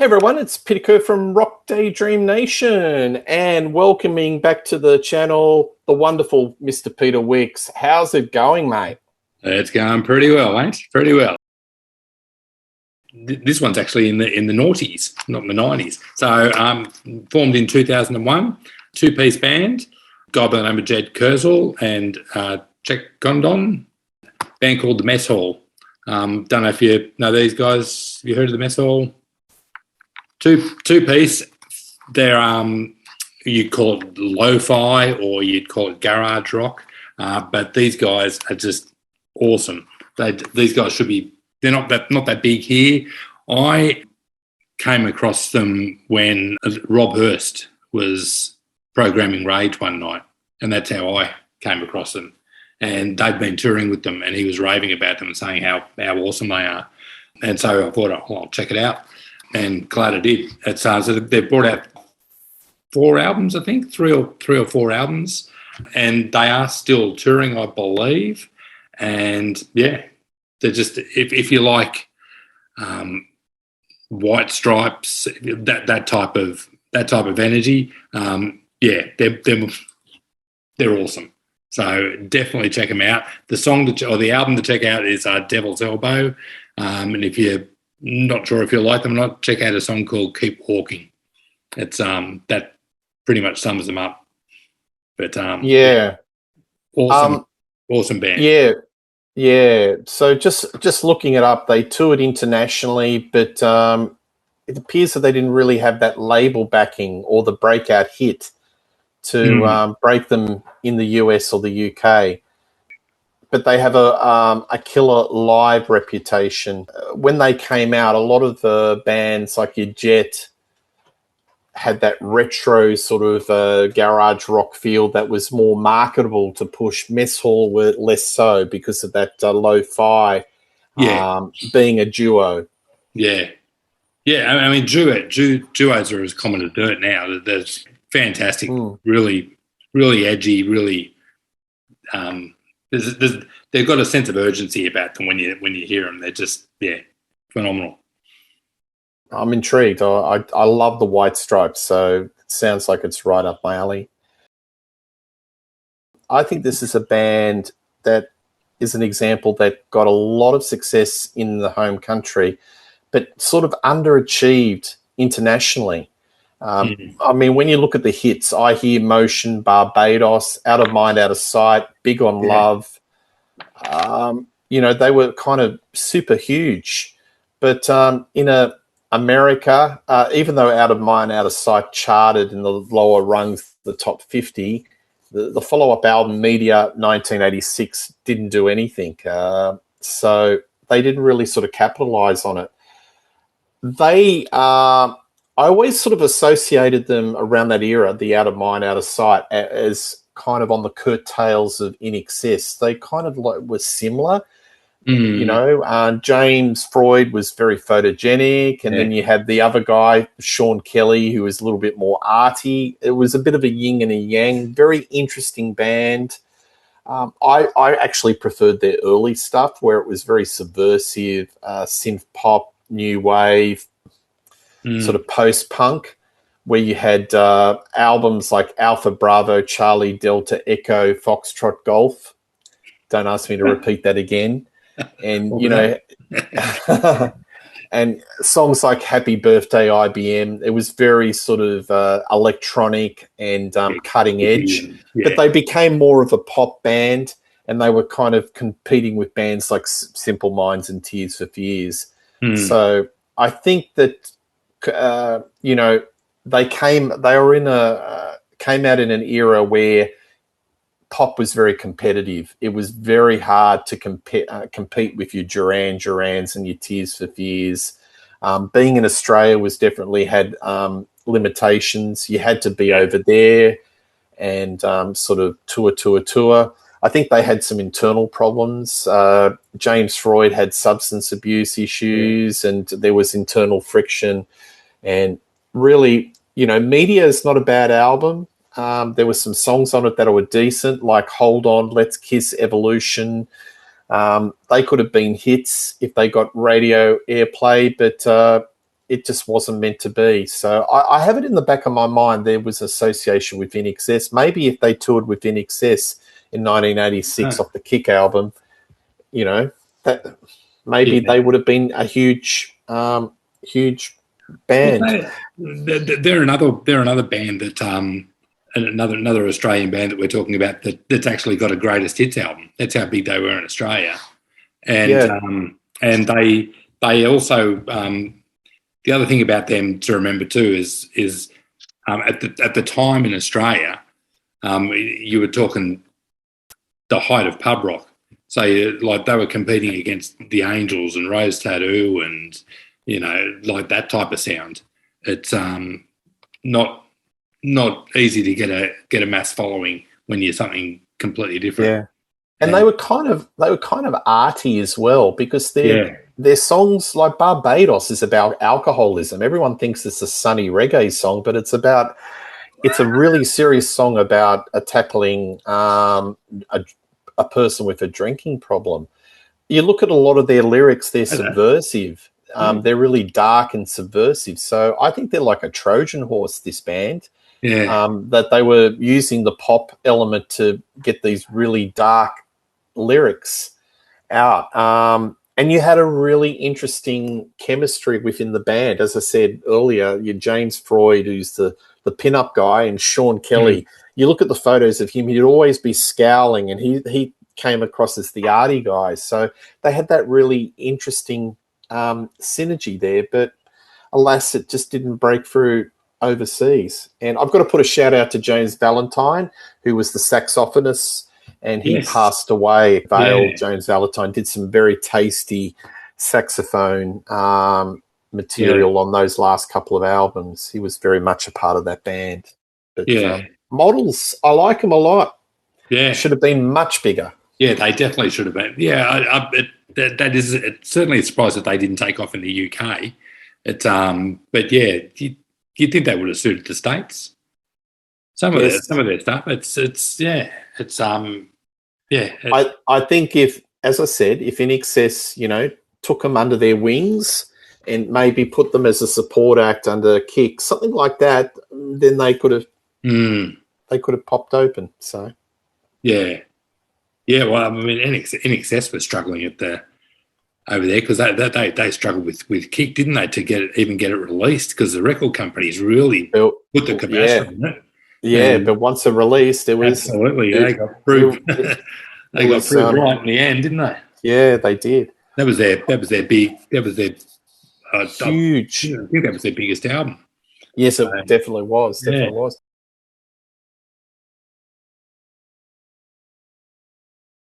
Hey everyone, it's Peter Kerr from Daydream Nation and welcoming back to the channel the wonderful Mr. Peter Wicks. How's it going, mate? It's going pretty well, mate. Pretty well. This one's actually in the noughties, not in the 90s. So formed in 2001, two-piece band, guy by the name of Jed Kersel and Jack Condon, band called the Mess Hall. Don't know if you know these guys. Have you heard of the Mess Hall? Two-piece. They're you'd call it lo-fi or you'd call it garage rock, but these guys are just awesome. These guys should be. They're not that big here. I came across them when Rob Hurst was programming Rage one night, and that's how I came across them. And they'd been touring with them, and he was raving about them and saying how awesome they are. And so I thought, I'll check it out, and glad I did. So they've brought out 4 albums, I think, three or four albums, and they are still touring, I believe. And yeah. They're just if you like White Stripes, that type of energy, they're awesome. So definitely check them out. The album to check out is Devil's Elbow, and if you're not sure if you like them or not, check out a song called Keep Walking. It's that pretty much sums them up. But awesome band. Yeah. Yeah, so just looking it up, they toured internationally, but it appears that they didn't really have that label backing or the breakout hit to break them in the US or the UK. But they have a killer live reputation. When they came out, a lot of the bands like your Jet had that retro sort of garage rock feel that was more marketable to push. Mess Hall were less so because of that lo-fi being a duo. Yeah. Yeah, I mean, duos are as common as dirt now. That's fantastic, really, really edgy, really they've got a sense of urgency about them when you hear them. They're just, phenomenal. I'm intrigued. I love the White Stripes, so it sounds like it's right up my alley. I think this is a band that is an example that got a lot of success in the home country, but sort of underachieved internationally. I mean, when you look at the hits, I Hear Motion, Barbados, Out of Mind, Out of Sight, Big on Love, they were kind of super huge. But in America, even though Out of Mind, Out of Sight charted in the lower rungs, the top 50, the follow-up album, Media 1986, didn't do anything. So they didn't really sort of capitalize on it. I always sort of associated them around that era, the Out of Mind, Out of Sight, as kind of on the curtails of In Excess. They kind of were similar. James Freud was very photogenic, and then you had the other guy, Sean Kelly, who was a little bit more arty. It was a bit of a yin and a yang, very interesting band. I actually preferred their early stuff where it was very subversive, synth pop, new wave, sort of post-punk, where you had albums like Alpha Bravo, Charlie Delta Echo, Foxtrot Golf. Don't ask me to repeat that again. And, and songs like Happy Birthday IBM, it was very sort of electronic and cutting edge. But they became more of a pop band, and they were kind of competing with bands like Simple Minds and Tears for Fears. So I think that, they came out in an era where pop was very competitive. It was very hard to compete with your Durans and your Tears for Fears. Being in Australia was definitely had limitations. You had to be over there and sort of tour. I think they had some internal problems. James Freud had substance abuse issues, and there was internal friction. And really, Media is not a bad album. There were some songs on it that were decent, like Hold On, Let's Kiss, Evolution. They could have been hits if they got radio airplay, but it just wasn't meant to be. So I have it in the back of my mind there was association with In Excess. Maybe if they toured with In Excess in 1986 off the Kick album, you know, that maybe they would have been a huge band. Well, they're another band that another Australian band that we're talking about that's actually got a greatest hits album. That's how big they were in Australia, and they also the other thing about them to remember too is at the time in Australia, you were talking the height of pub rock. So like they were competing against the Angels and Rose Tattoo and like that type of sound. It's not easy to get a mass following when you're something completely different. Yeah, and they were kind of arty as well because their songs like Barbados is about alcoholism. Everyone thinks it's a sunny reggae song, but it's a really serious song about tackling a person with a drinking problem. You look at a lot of their lyrics; they're subversive. They're really dark and subversive. So I think they're like a Trojan horse, this band. Yeah. That they were using the pop element to get these really dark lyrics out. And you had a really interesting chemistry within the band. As I said earlier, you James Freud, who's the pin-up guy, and Sean Kelly. You look at the photos of him, he'd always be scowling, and he came across as the arty guy. So they had that really interesting synergy there, but alas, it just didn't break through overseas. And I've got to put a shout out to James Valentine, who was the saxophonist, and he passed away. Vale, James Valentine did some very tasty saxophone material on those last couple of albums. He was very much a part of that band. But Models, I like them a lot. Yeah, should have been much bigger. Yeah, they definitely should have been. Yeah, that is certainly a surprise that they didn't take off in the UK. But yeah, you think they would have suited the States? Some of their stuff. I think if, as I said, if In Excess, took them under their wings and maybe put them as a support act under Kick, something like that, then they could have popped open. So yeah. Well, I mean, In Excess was struggling over there because they struggled with Kick, didn't they, to even get it released because the record companies really put the kibosh on it. Yeah, but once it released, it was absolutely they got proved. They got proved right in the end, didn't they? Yeah, they did. That was their huge. I think that was their biggest album. Yes, it definitely was.